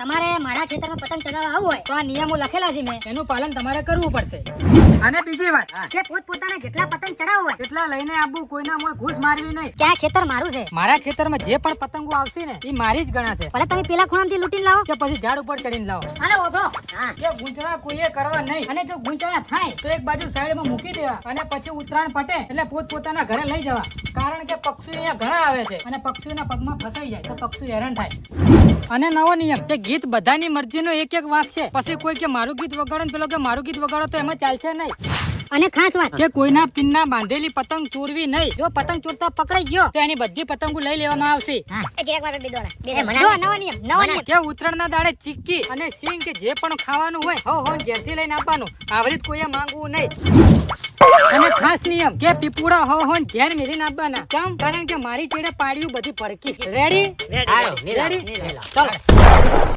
તમારે મારા ખેતરમાં પતંગ ચગાવવા આવવું હોય તો આ નિયમો લખેલા છે મેં, એનું પાલન તમારે કરવું પડશે. અને બીજી વાત કે પોતપોતાના જેટલા પતંગ ચડાવવું હોય કેટલા લઈને આવવું, કોઈના મોય ઘૂસ મારવી નહીં. કે આ ખેતર મારું છે. મારા ખેતરમાં જે પણ પતંગો આવશે ને એ મારી જ ગણાશે. ભલે તમે પેલા ખૂણામાંથી લૂંટીને લાવો કે પછી ઝાડ ઉપર ચડીને લાવો. હાલો ઓભળો. હા કે ગુંચળા કોઈએ કરવા નહીં. અને જો ગુંચળા થાય તો એક બાજુ સાઈડમાં મૂકી દેવા અને પછી ઉત્તરાયણ પટે એટલે પોતપોતાના ઘરે લઈ જવા. કારણ કે પક્ષીઓ અહીંયા ઘણા આવે છે અને પક્ષીઓના પગમાં ફસાઈ જાય તો પક્ષીઓ હેરાન થાય. અને નવો નિયમ કે ગીત બધાની મરજીનો એક એક વાંક છે. પછી કોઈ કે મારું ગીત વગાડો ને પેલો કે મારું ગીત વગાડો તો એમાં ચાલશે નહીં. અને ખાસ વાત કે કોઈના પિનના બાંધેલી પતંગ ચોરવી નહીં. જો પતંગ ચોરતા પકડાઈ ગયો તો એની બધી પતંગો લઈ લેવામાં આવશે. કે ઉત્તરાયણના દાડે ચીક્કી અને સિંગ કે જે પણ ખાવાનું હોય હો ઘેરથી લઈને આપવાનું. આવી રીતે કોઈએ માંગવું નહીં. અને ખાસ નિયમ કે પીપુડા હો ઘેર મેલીને આપવાના. કેમ? કારણ કે મારી ચેડે પાડ્યું બધી પડકી. રેડી? રેડી. ચાલો.